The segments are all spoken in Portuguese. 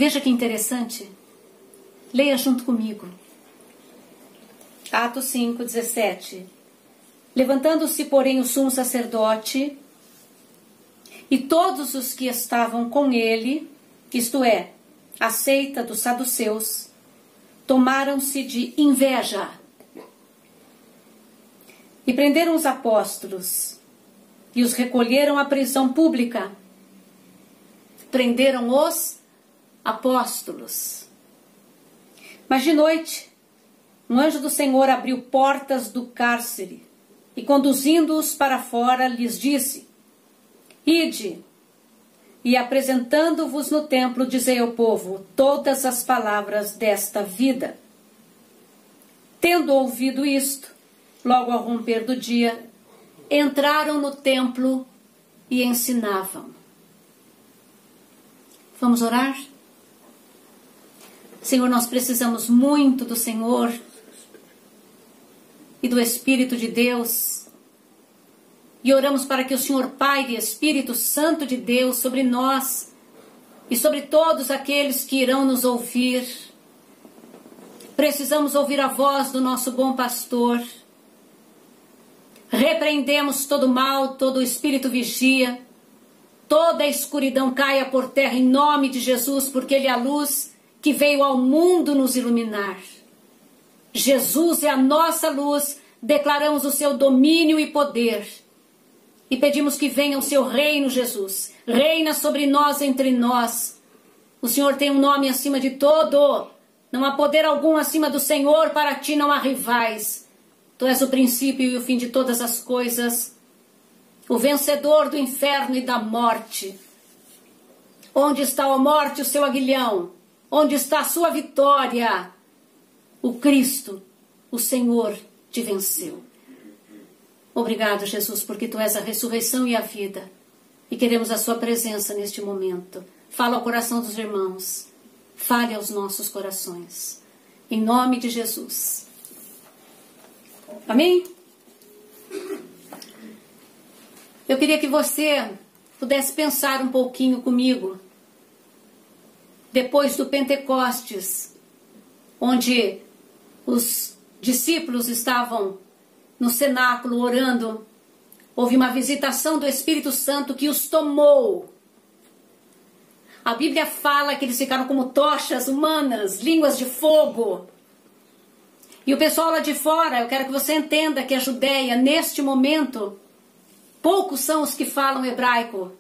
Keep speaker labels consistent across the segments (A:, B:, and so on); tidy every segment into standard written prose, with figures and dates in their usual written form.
A: Veja que interessante. Leia junto comigo. Atos 5, 17. Levantando-se, porém, o sumo sacerdote e todos os que estavam com ele, isto é, a seita dos saduceus, tomaram-se de inveja e prenderam os apóstolos e os recolheram à prisão pública. Prenderam os apóstolos. Mas de noite, um anjo do Senhor abriu portas do cárcere e, conduzindo-os para fora, lhes disse: Ide, e apresentando-vos no templo, dizei ao povo todas as palavras desta vida. Tendo ouvido isto, logo ao romper do dia, entraram no templo e ensinavam. Vamos orar? Senhor, nós precisamos muito do Senhor e do Espírito de Deus. E oramos para que o Senhor paire Espírito Santo de Deus sobre nós e sobre todos aqueles que irão nos ouvir. Precisamos ouvir a voz do nosso bom pastor. Repreendemos todo mal, todo espírito vigia. Toda a escuridão caia por terra em nome de Jesus, porque Ele é a luz que veio ao mundo nos iluminar. Jesus é a nossa luz, declaramos o seu domínio e poder. E pedimos que venha o seu reino, Jesus. Reina sobre nós, entre nós. O Senhor tem um nome acima de todo. Não há poder algum acima do Senhor, para ti não há rivais. Tu és o princípio e o fim de todas as coisas. O vencedor do inferno e da morte. Onde está, ó morte, o seu aguilhão? Onde está a sua vitória? O Cristo, o Senhor, te venceu. Obrigado, Jesus, porque Tu és a ressurreição e a vida. E queremos a Sua presença neste momento. Fala ao coração dos irmãos. Fale aos nossos corações. Em nome de Jesus. Amém? Eu queria que você pudesse pensar um pouquinho comigo. Depois do Pentecostes, onde os discípulos estavam no cenáculo orando, houve uma visitação do Espírito Santo que os tomou. A Bíblia fala que eles ficaram como tochas humanas, línguas de fogo. E o pessoal lá de fora, eu quero que você entenda que a Judéia, neste momento, poucos são os que falam hebraico.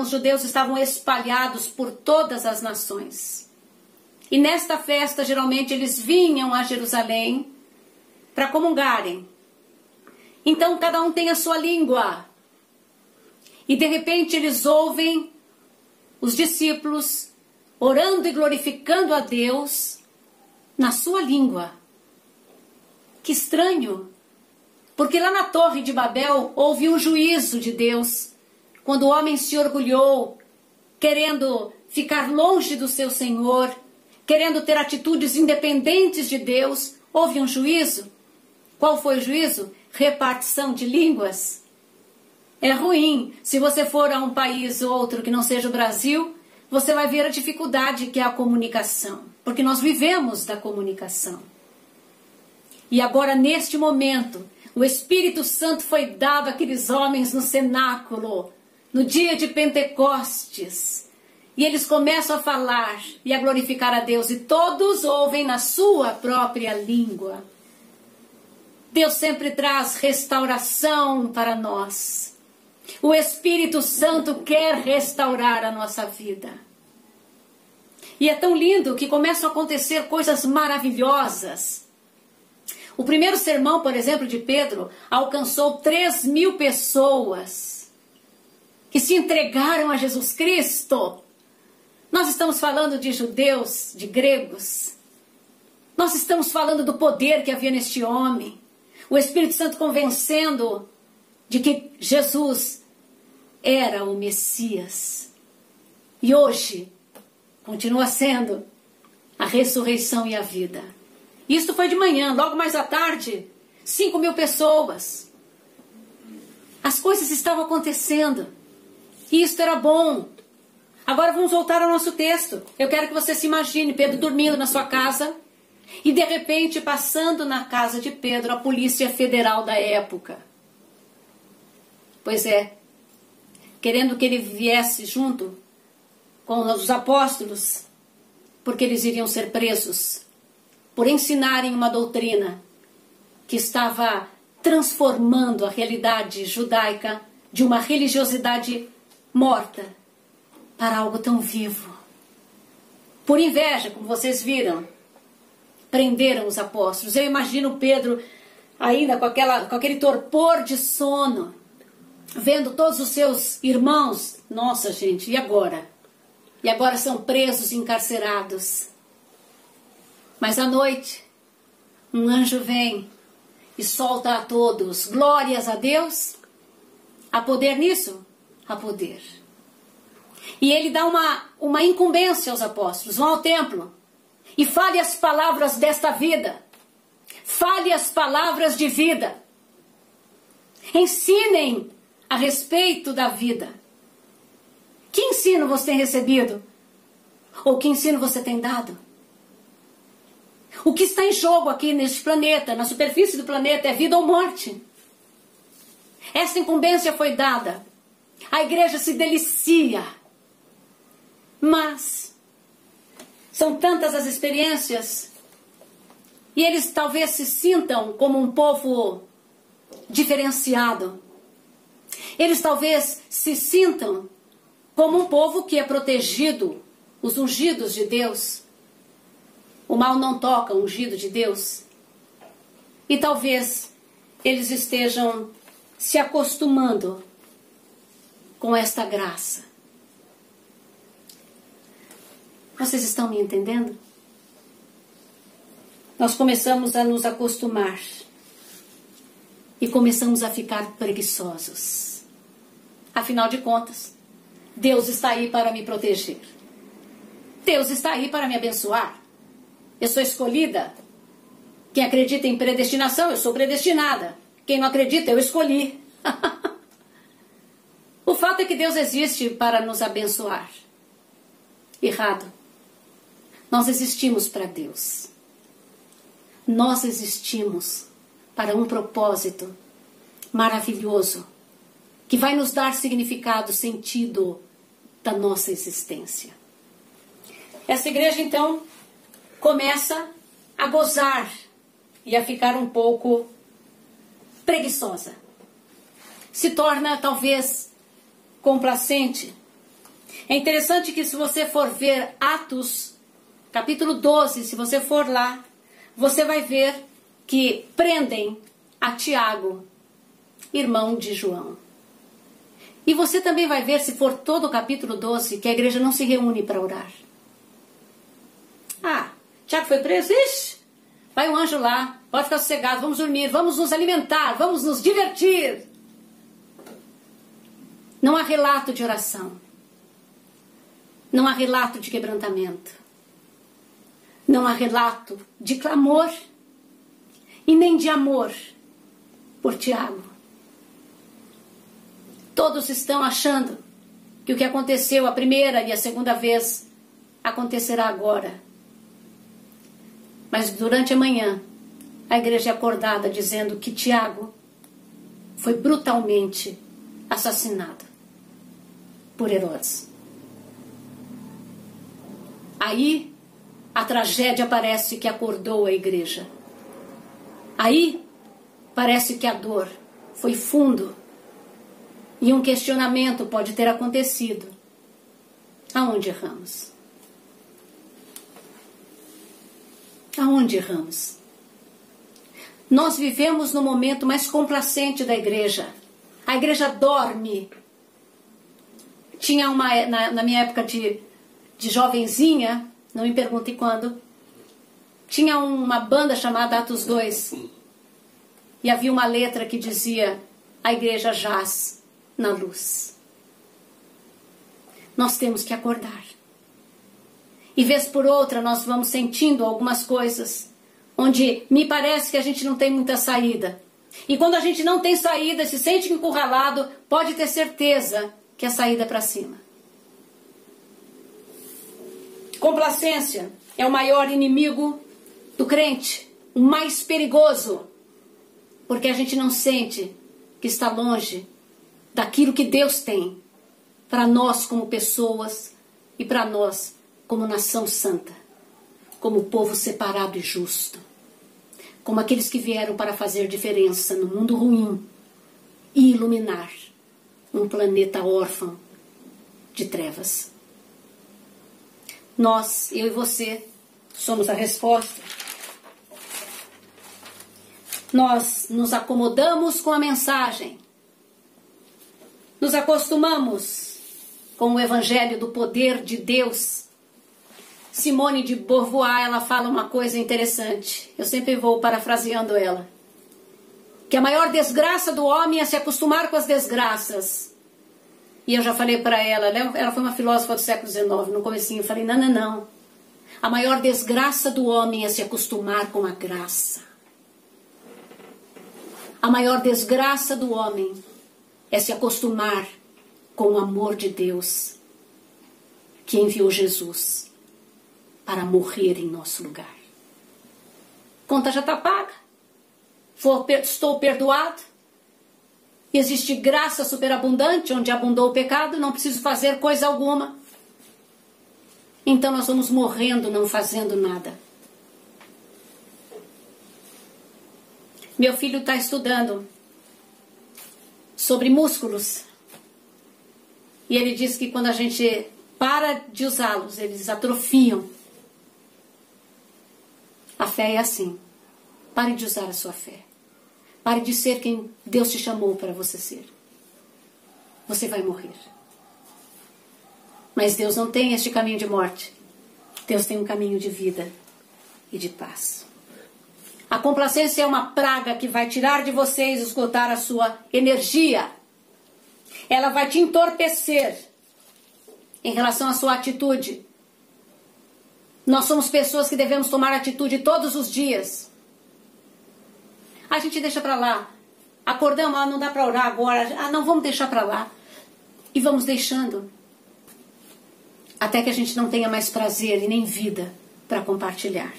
A: Os judeus estavam espalhados por todas as nações. E nesta festa, geralmente, eles vinham a Jerusalém para comungarem. Então, cada um tem a sua língua. E, de repente, eles ouvem os discípulos orando e glorificando a Deus na sua língua. Que estranho! Porque lá na Torre de Babel houve um juízo de Deus, quando o homem se orgulhou, querendo ficar longe do seu Senhor, querendo ter atitudes independentes de Deus, houve um juízo. Qual foi o juízo? Repartição de línguas. É ruim. Se você for a um país ou outro que não seja o Brasil, você vai ver a dificuldade que é a comunicação, porque nós vivemos da comunicação. E agora, neste momento, o Espírito Santo foi dado àqueles homens no cenáculo, no dia de Pentecostes. E eles começam a falar e a glorificar a Deus, e todos ouvem na sua própria língua. Deus sempre traz restauração para nós. O Espírito Santo quer restaurar a nossa vida. E é tão lindo que começam a acontecer coisas maravilhosas. O primeiro sermão, por exemplo, de Pedro, alcançou 3.000 pessoas que se entregaram a Jesus Cristo. Nós estamos falando de judeus, de gregos. Nós estamos falando do poder que havia neste homem. O Espírito Santo convencendo de que Jesus era o Messias. E hoje continua sendo a ressurreição e a vida. Isso foi de manhã, logo mais à tarde, 5.000 pessoas. As coisas estavam acontecendo. E isto era bom. Agora vamos voltar ao nosso texto. Eu quero que você se imagine Pedro dormindo na sua casa e de repente passando na casa de Pedro a Polícia Federal da época. Pois é, querendo que ele viesse junto com os apóstolos, porque eles iriam ser presos por ensinarem uma doutrina que estava transformando a realidade judaica de uma religiosidade morta para algo tão vivo. Por inveja, como vocês viram, prenderam os apóstolos. Eu imagino Pedro ainda com aquele torpor de sono, vendo todos os seus irmãos. Nossa, gente, e agora? E agora são presos e encarcerados. Mas à noite, um anjo vem e solta a todos. Glórias a Deus. Há poder nisso? Há poder. E ele dá uma incumbência aos apóstolos. Vão ao templo e fale as palavras desta vida. Fale as palavras de vida. Ensinem a respeito da vida. Que ensino você tem recebido? Ou que ensino você tem dado? O que está em jogo aqui neste planeta, na superfície do planeta, é vida ou morte. Essa incumbência foi dada. A igreja se delicia. Mas são tantas as experiências e eles talvez se sintam como um povo diferenciado. Eles talvez se sintam como um povo que é protegido, os ungidos de Deus. O mal não toca o ungido de Deus. E talvez eles estejam se acostumando com esta graça. Vocês estão me entendendo? Nós começamos a nos acostumar e começamos a ficar preguiçosos. Afinal de contas, Deus está aí para me proteger. Deus está aí para me abençoar. Eu sou escolhida. Quem acredita em predestinação, eu sou predestinada. Quem não acredita, eu escolhi. O fato é que Deus existe para nos abençoar. Errado. Nós existimos para Deus. Nós existimos para um propósito maravilhoso que vai nos dar significado, sentido da nossa existência. Essa igreja, então, começa a gozar e a ficar um pouco preguiçosa. Se torna, talvez, complacente. É interessante que se você for ver Atos, capítulo 12, se você for lá, você vai ver que prendem a Tiago, irmão de João. E você também vai ver, se for todo o capítulo 12, que a igreja não se reúne para orar. Ah, Tiago foi preso? Ixi, vai um anjo lá, pode ficar sossegado, vamos dormir, vamos nos alimentar, vamos nos divertir. Não há relato de oração. Não há relato de quebrantamento. Não há relato de clamor e nem de amor por Tiago. Todos estão achando que o que aconteceu a primeira e a segunda vez acontecerá agora. Mas durante a manhã, a igreja é acordada dizendo que Tiago foi brutalmente assassinado por Herodes. Aí a tragédia parece que acordou a igreja. Aí parece que a dor foi fundo e um questionamento pode ter acontecido. Aonde erramos? Aonde erramos? Nós vivemos no momento mais complacente da igreja. A igreja dorme. Tinha na minha época de jovenzinha, não me perguntem quando, tinha uma banda chamada Atos 2. E havia uma letra que dizia: a igreja jaz na luz. Nós temos que acordar. E vez por outra nós vamos sentindo algumas coisas onde me parece que a gente não tem muita saída. E quando a gente não tem saída, se sente encurralado, pode ter certeza que a saída é para cima. Complacência é o maior inimigo do crente, o mais perigoso, porque a gente não sente que está longe daquilo que Deus tem para nós como pessoas e para nós como nação santa, como povo separado e justo, como aqueles que vieram para fazer diferença no mundo ruim e iluminar um planeta órfão de trevas. Nós, eu e você, somos a resposta. Nós nos acomodamos com a mensagem, nos acostumamos com o evangelho do poder de Deus. Simone de Beauvoir, ela fala uma coisa interessante, eu sempre vou parafraseando ela, que a maior desgraça do homem é se acostumar com as desgraças. E eu já falei para ela foi uma filósofa do século XIX, no comecinho, eu falei, não. A maior desgraça do homem é se acostumar com a graça. A maior desgraça do homem é se acostumar com o amor de Deus, que enviou Jesus para morrer em nosso lugar. Conta já está paga. Estou perdoado. Existe graça superabundante, onde abundou o pecado, não preciso fazer coisa alguma. Então nós vamos morrendo, não fazendo nada. Meu filho está estudando sobre músculos. E ele diz que quando a gente para de usá-los, eles atrofiam. A fé é assim. Pare de usar a sua fé. Pare de ser quem Deus te chamou para você ser. Você vai morrer. Mas Deus não tem este caminho de morte. Deus tem um caminho de vida e de paz. A complacência é uma praga que vai tirar de você e esgotar a sua energia. Ela vai te entorpecer em relação à sua atitude. Nós somos pessoas que devemos tomar atitude todos os dias. A gente deixa para lá. Acordamos, não dá para orar agora. Não, vamos deixar para lá. E vamos deixando. Até que a gente não tenha mais prazer e nem vida para compartilhar.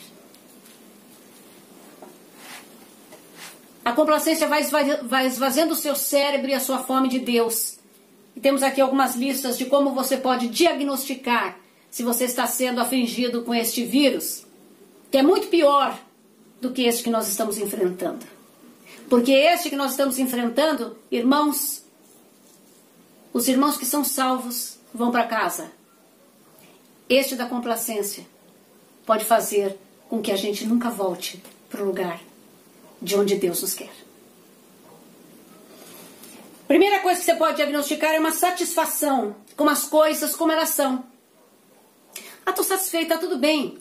A: A complacência vai esvaziando o seu cérebro e a sua fome de Deus. E temos aqui algumas listas de como você pode diagnosticar se você está sendo afligido com este vírus, que é muito pior do que este que nós estamos enfrentando. Porque este que nós estamos enfrentando, irmãos, os irmãos que são salvos vão para casa. Este da complacência pode fazer com que a gente nunca volte para o lugar de onde Deus nos quer. Primeira coisa que você pode diagnosticar é uma satisfação com as coisas como elas são. Estou satisfeita, tudo bem.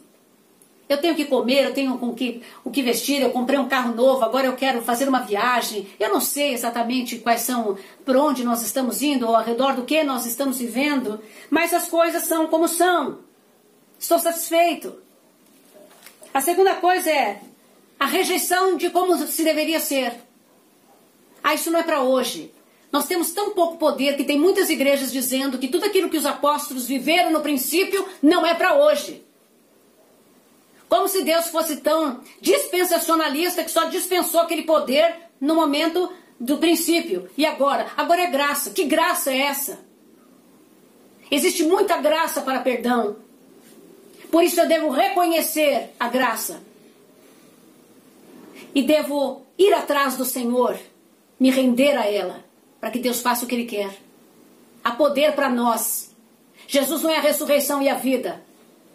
A: Eu tenho que comer, eu tenho o que vestir, eu comprei um carro novo, agora eu quero fazer uma viagem. Eu não sei exatamente quais são, por onde nós estamos indo, ou ao redor do que nós estamos vivendo, mas as coisas são como são. Estou satisfeito. A segunda coisa é a rejeição de como se deveria ser. Isso não é para hoje. Nós temos tão pouco poder que tem muitas igrejas dizendo que tudo aquilo que os apóstolos viveram no princípio não é para hoje. Como se Deus fosse tão dispensacionalista que só dispensou aquele poder no momento do princípio. E agora? Agora é graça. Que graça é essa? Existe muita graça para perdão. Por isso eu devo reconhecer a graça. E devo ir atrás do Senhor, me render a ela, para que Deus faça o que Ele quer. Há poder para nós. Jesus não é a ressurreição e a vida.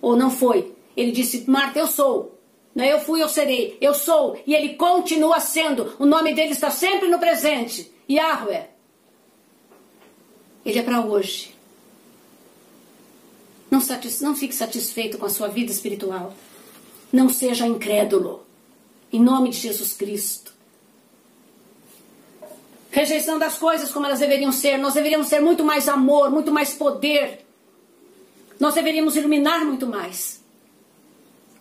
A: Ou não foi. Ele disse, Marta, eu sou. Não é eu fui, eu serei. Eu sou. E Ele continua sendo. O nome dele está sempre no presente. Yahweh. Ele é para hoje. Não fique satisfeito com a sua vida espiritual. Não seja incrédulo. Em nome de Jesus Cristo. Rejeição das coisas como elas deveriam ser. Nós deveríamos ter muito mais amor, muito mais poder. Nós deveríamos iluminar muito mais.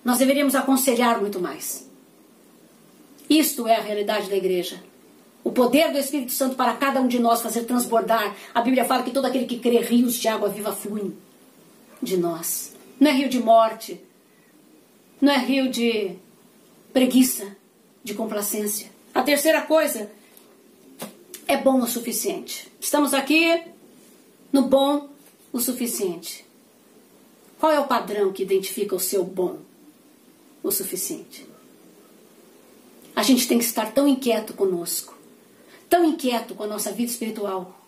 A: Nós deveríamos aconselhar muito mais. Isto é a realidade da igreja. O poder do Espírito Santo para cada um de nós fazer transbordar. A Bíblia fala que todo aquele que crê, rios de água viva fluem de nós. Não é rio de morte. Não é rio de preguiça, de complacência. A terceira coisa é bom o suficiente. Estamos aqui no bom o suficiente. Qual é o padrão que identifica o seu bom o suficiente? A gente tem que estar tão inquieto conosco, tão inquieto com a nossa vida espiritual,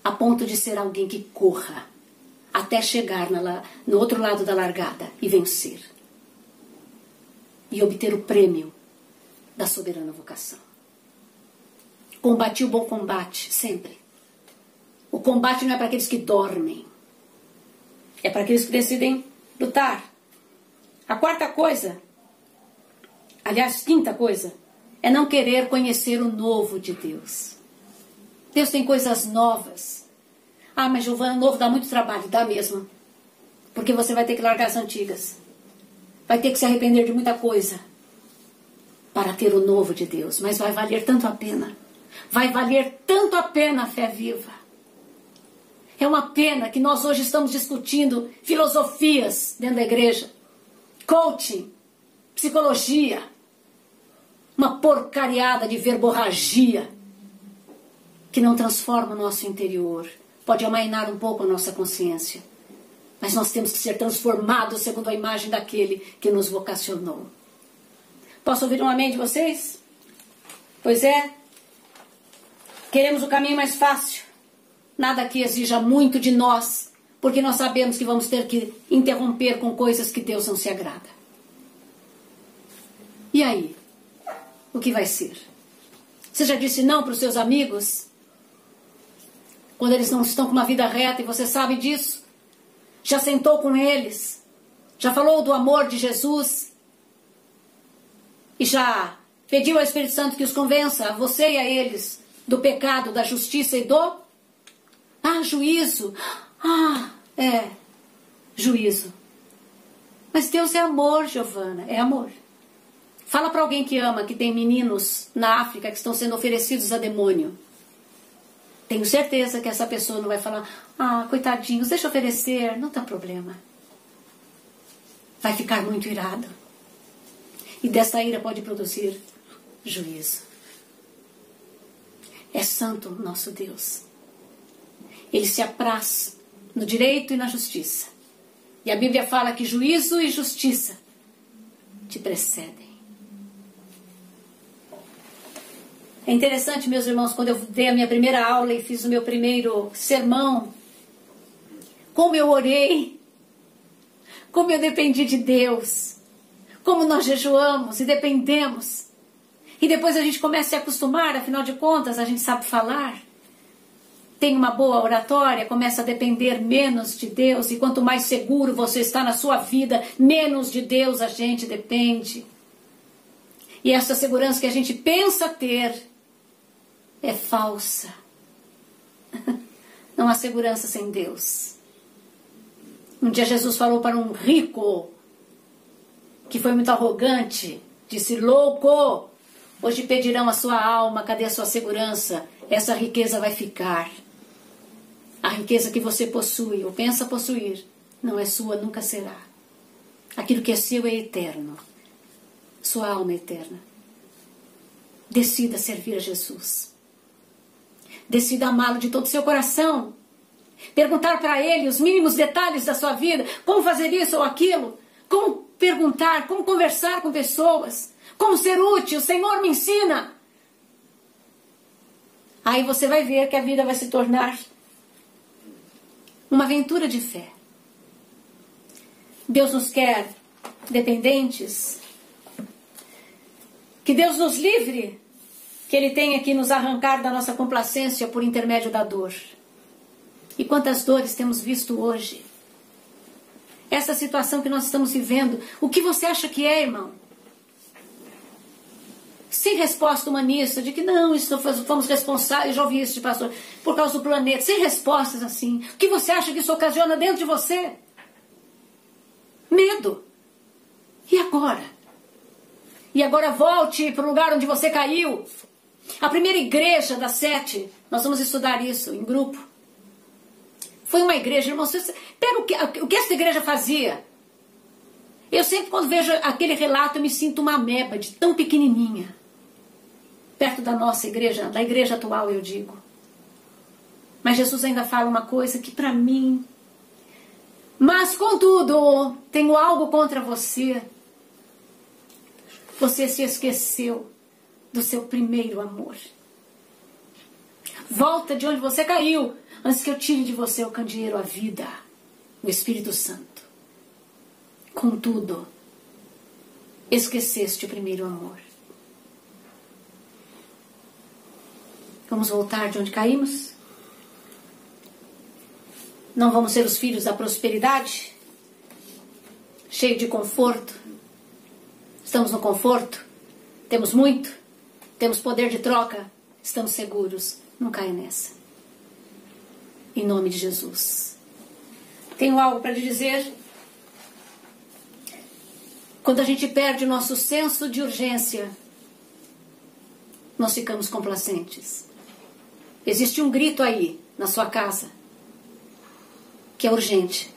A: a ponto de ser alguém que corra até chegar no outro lado da largada e vencer. E obter o prêmio da soberana vocação. Combati o bom combate, sempre. O combate não é para aqueles que dormem. É para aqueles que decidem lutar. A quarta coisa, aliás, quinta coisa, é não querer conhecer o novo de Deus. Deus tem coisas novas. Ah, mas Giovana, novo dá muito trabalho. Dá mesmo. Porque você vai ter que largar as antigas. Vai ter que se arrepender de muita coisa para ter o novo de Deus. Mas vai valer tanto a pena. Vai valer tanto a pena a fé viva. É uma pena que nós hoje estamos discutindo filosofias dentro da igreja. Coaching, psicologia, uma porcariada de verborragia que não transforma o nosso interior. Pode amainar um pouco a nossa consciência. Mas nós temos que ser transformados segundo a imagem daquele que nos vocacionou. Posso ouvir um amém de vocês? Pois é. Queremos o caminho mais fácil. Nada que exija muito de nós, porque nós sabemos que vamos ter que interromper com coisas que Deus não se agrada. E aí? O que vai ser? Você já disse não para os seus amigos? Quando eles não estão com uma vida reta e você sabe disso? Já sentou com eles? Já falou do amor de Jesus? E já pediu ao Espírito Santo que os convença, a você e a eles, do pecado, da justiça e do... juízo. Juízo. Mas Deus é amor, Giovana, é amor. Fala para alguém que ama, que tem meninos na África que estão sendo oferecidos a demônio. Tenho certeza que essa pessoa não vai falar, coitadinhos, deixa eu oferecer, não tem problema. Vai ficar muito irado. E dessa ira pode produzir juízo. É santo o nosso Deus. Ele se apraz no direito e na justiça. E a Bíblia fala que juízo e justiça te precedem. É interessante, meus irmãos, quando eu dei a minha primeira aula e fiz o meu primeiro sermão, como eu orei, como eu dependi de Deus, como nós jejuamos e dependemos. E depois a gente começa a se acostumar, afinal de contas, a gente sabe falar. Tem uma boa oratória, começa a depender menos de Deus. E quanto mais seguro você está na sua vida, menos de Deus a gente depende. E essa segurança que a gente pensa ter é falsa. Não há segurança sem Deus. Um dia Jesus falou para um rico, que foi muito arrogante, disse, louco, hoje pedirão a sua alma, cadê a sua segurança? Essa riqueza vai ficar. A riqueza que você possui, ou pensa possuir, não é sua, nunca será. Aquilo que é seu é eterno. Sua alma é eterna. Decida servir a Jesus. Decida amá-lo de todo o seu coração. Perguntar para ele os mínimos detalhes da sua vida. Como fazer isso ou aquilo. Como perguntar, como conversar com pessoas. Como ser útil. O Senhor me ensina. Aí você vai ver que a vida vai se tornar uma aventura de fé. Deus nos quer dependentes. Que Deus nos livre. Que Ele tenha que nos arrancar da nossa complacência por intermédio da dor. E quantas dores temos visto hoje. Essa situação que nós estamos vivendo. O que você acha que é, irmão? Sem resposta humanista, de que não, isso fomos responsáveis, já ouvi isso de pastor, por causa do planeta. Sem respostas assim. O que você acha que isso ocasiona dentro de você? Medo. E agora? E agora volte para o lugar onde você caiu. A primeira igreja das 7, nós vamos estudar isso em grupo. Foi uma igreja, irmãos, pega o que essa igreja fazia. Eu sempre, quando vejo aquele relato, eu me sinto uma ameba de tão pequenininha. Perto da nossa igreja, da igreja atual, eu digo. Mas Jesus ainda fala uma coisa que para mim... Mas, contudo, tenho algo contra você. Você se esqueceu do seu primeiro amor. Volta de onde você caiu, antes que eu tire de você o candeeiro, a vida, o Espírito Santo. Contudo, esqueceste o primeiro amor. Vamos voltar de onde caímos? Não vamos ser os filhos da prosperidade? Cheio de conforto? Estamos no conforto? Temos muito? Temos poder de troca? Estamos seguros? Não caia nessa. Em nome de Jesus. Tenho algo para lhe dizer. Quando a gente perde o nosso senso de urgência, nós ficamos complacentes. Existe um grito aí, na sua casa, que é urgente.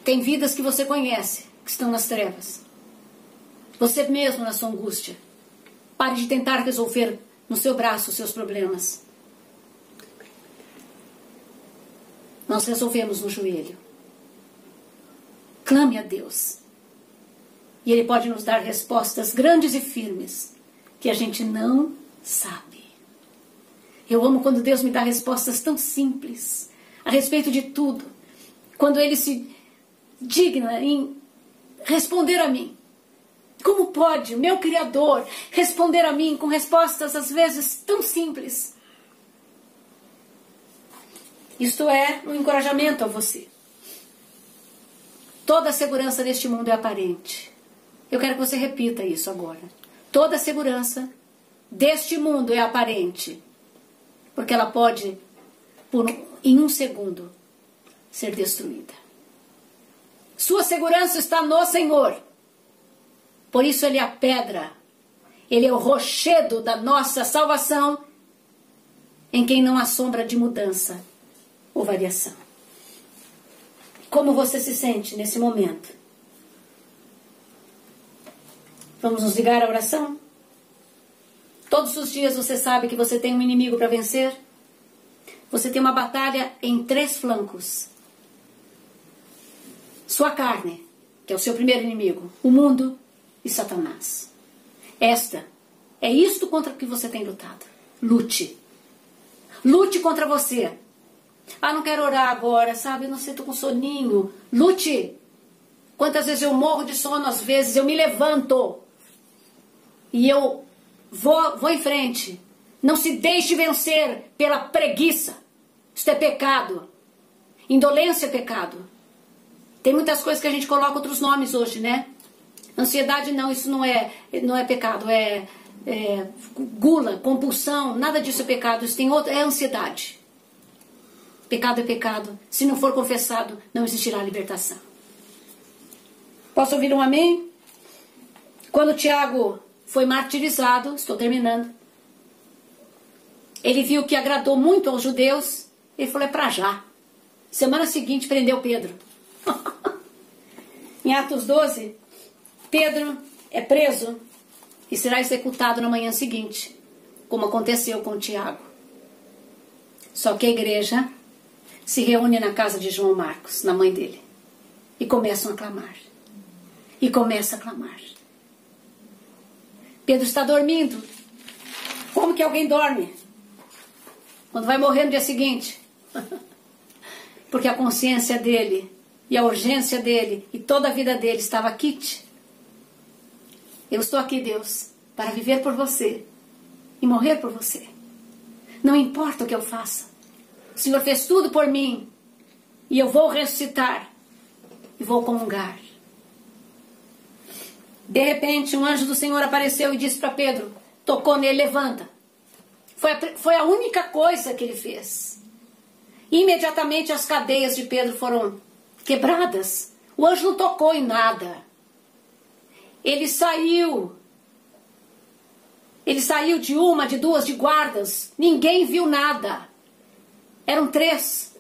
A: Tem vidas que você conhece, que estão nas trevas. Você mesmo na sua angústia. Pare de tentar resolver no seu braço os seus problemas. Nós resolvemos no joelho. Clame a Deus. E Ele pode nos dar respostas grandes e firmes que a gente não sabe. Eu amo quando Deus me dá respostas tão simples a respeito de tudo. Quando Ele se digna em responder a mim. Como pode o meu Criador responder a mim com respostas às vezes tão simples? Isto é um encorajamento a você. Toda a segurança deste mundo é aparente. Eu quero que você repita isso agora. Toda a segurança deste mundo é aparente. Porque ela pode, em um segundo, ser destruída. Sua segurança está no Senhor. Por isso Ele é a pedra. Ele é o rochedo da nossa salvação, em quem não há sombra de mudança ou variação. Como você se sente nesse momento? Vamos nos ligar à oração? Todos os dias você sabe que você tem um inimigo para vencer? Você tem uma batalha em 3 flancos. Sua carne, que é o seu primeiro inimigo, o mundo e Satanás. É isto contra o que você tem lutado. Lute. Lute contra você. Ah, não quero orar agora, sabe? Não sei, estou com soninho. Lute. Quantas vezes eu morro de sono, às vezes eu me levanto. E eu vou em frente. Não se deixe vencer pela preguiça. Isso é pecado. Indolência é pecado. Tem muitas coisas que a gente coloca outros nomes hoje, né? Ansiedade não, isso não é pecado. É gula, compulsão, nada disso é pecado. Isso tem outro, é ansiedade. Pecado é pecado. Se não for confessado, não existirá libertação. Posso ouvir um amém? Quando Tiago foi martirizado, estou terminando, ele viu que agradou muito aos judeus, ele falou, é pra já. Semana seguinte prendeu Pedro. Em Atos 12, Pedro é preso e será executado na manhã seguinte, como aconteceu com Tiago. Só que a igreja se reúne na casa de João Marcos, na mãe dele, e começam a clamar. E começa a clamar. Pedro está dormindo. Como que alguém dorme? Quando vai morrer no dia seguinte. Porque a consciência dele e a urgência dele e toda a vida dele estava quite. Eu estou aqui, Deus, para viver por você e morrer por você. Não importa o que eu faça. O Senhor fez tudo por mim e eu vou ressuscitar e vou comungar. De repente, um anjo do Senhor apareceu e disse para Pedro, tocou nele, levanta. Foi a única coisa que ele fez. Imediatamente as cadeias de Pedro foram quebradas. O anjo não tocou em nada. Ele saiu de uma, de duas, de guardas. Ninguém viu nada. Eram 3.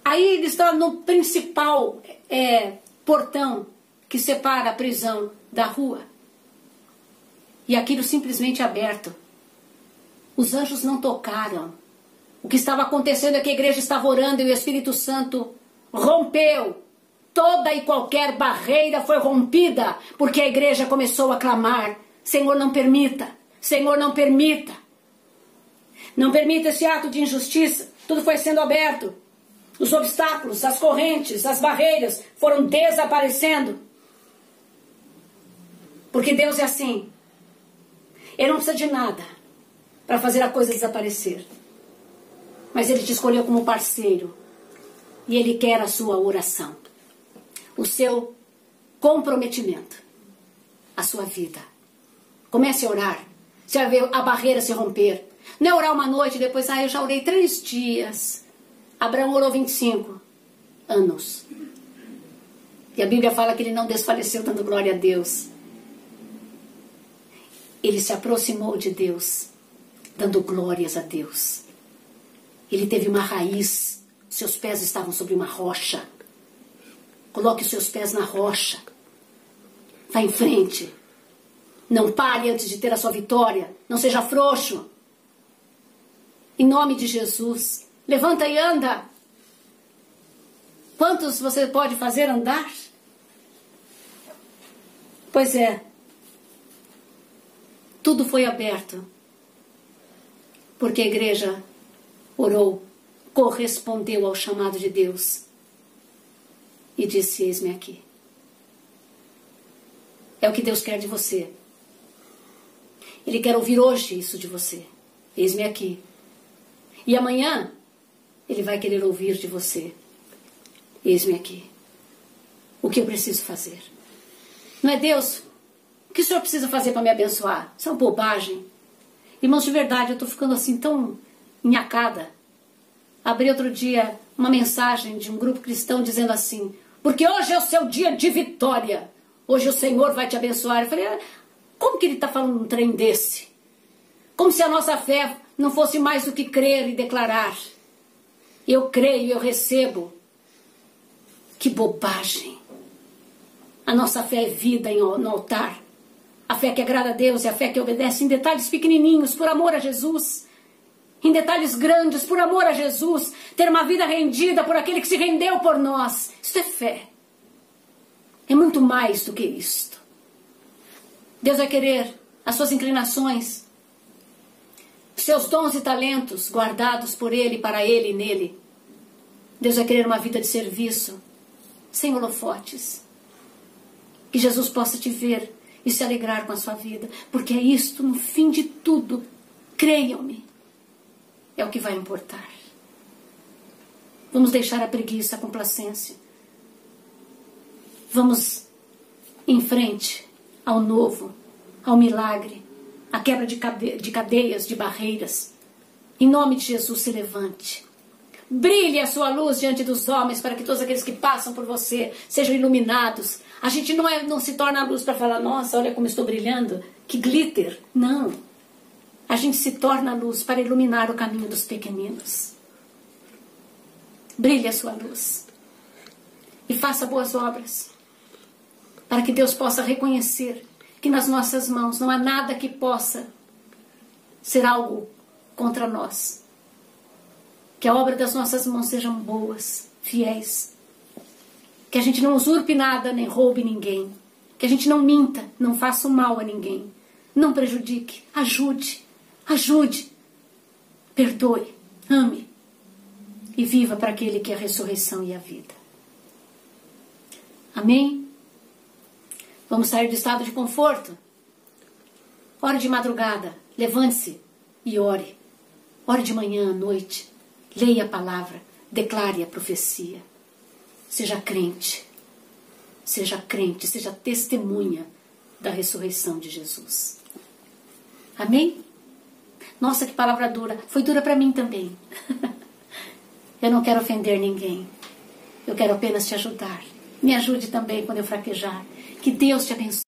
A: Aí ele está no principal portão que separa a prisão da rua. E aquilo simplesmente aberto. Os anjos não tocaram. O que estava acontecendo é que a igreja estava orando e o Espírito Santo rompeu. Toda e qualquer barreira foi rompida, porque a igreja começou a clamar: Senhor, não permita, Senhor, não permita. Não permita esse ato de injustiça. Tudo foi sendo aberto. Os obstáculos, as correntes, as barreiras foram desaparecendo. Porque Deus é assim. Ele não precisa de nada para fazer a coisa desaparecer. Mas Ele te escolheu como parceiro. E Ele quer a sua oração. O seu comprometimento. A sua vida. Comece a orar. Você vai ver a barreira se romper. Não é orar uma noite e depois, eu já orei 3 dias. Abraão orou 25 anos. E a Bíblia fala que ele não desfaleceu dando glória a Deus. Ele se aproximou de Deus, dando glórias a Deus. Ele teve uma raiz. Seus pés estavam sobre uma rocha. Coloque os seus pés na rocha. Vá em frente. Não pare antes de ter a sua vitória. Não seja frouxo. Em nome de Jesus. Levanta e anda. Quantos você pode fazer andar? Pois é. Tudo foi aberto. Porque a igreja orou, correspondeu ao chamado de Deus. E disse: eis-me aqui. É o que Deus quer de você. Ele quer ouvir hoje isso de você. Eis-me aqui. E amanhã Ele vai querer ouvir de você: eis-me aqui. O que eu preciso fazer? Não é Deus? O que o Senhor precisa fazer para me abençoar? Isso é uma bobagem. Irmãos, de verdade, eu estou ficando assim tão enhacada. Abri outro dia uma mensagem de um grupo cristão dizendo assim: porque hoje é o seu dia de vitória. Hoje o Senhor vai te abençoar. Eu falei: como que ele está falando um trem desse? Como se a nossa fé não fosse mais do que crer e declarar. Eu creio, eu recebo. Que bobagem. A nossa fé é vida no altar. A fé que agrada a Deus é a fé que obedece em detalhes pequenininhos, por amor a Jesus. Em detalhes grandes, por amor a Jesus. Ter uma vida rendida por aquele que se rendeu por nós. Isso é fé. É muito mais do que isto. Deus vai querer as suas inclinações, seus dons e talentos guardados por Ele, para Ele e nele. Deus vai querer uma vida de serviço, sem holofotes. Que Jesus possa te ver e se alegrar com a sua vida, porque é isto, no fim de tudo, creiam-me, é o que vai importar. Vamos deixar a preguiça, a complacência. Vamos em frente ao novo, ao milagre, à quebra de cadeias, de barreiras. Em nome de Jesus, se levante. Brilhe a sua luz diante dos homens, para que todos aqueles que passam por você sejam iluminados. A gente não se torna a luz para falar: nossa, olha como estou brilhando, que glitter. Não. A gente se torna a luz para iluminar o caminho dos pequeninos. Brilhe a sua luz. E faça boas obras, para que Deus possa reconhecer que nas nossas mãos não há nada que possa ser algo contra nós. Que a obra das nossas mãos sejam boas, fiéis. Que a gente não usurpe nada, nem roube ninguém. Que a gente não minta, não faça o mal a ninguém. Não prejudique, ajude, perdoe, ame. E viva para aquele que é a ressurreição e a vida. Amém? Vamos sair do estado de conforto. Ore de madrugada, levante-se e ore. Ore de manhã, à noite. Leia a palavra, declare a profecia. Seja crente, seja testemunha da ressurreição de Jesus. Amém? Nossa, que palavra dura. Foi dura para mim também. Eu não quero ofender ninguém. Eu quero apenas te ajudar. Me ajude também quando eu fraquejar. Que Deus te abençoe.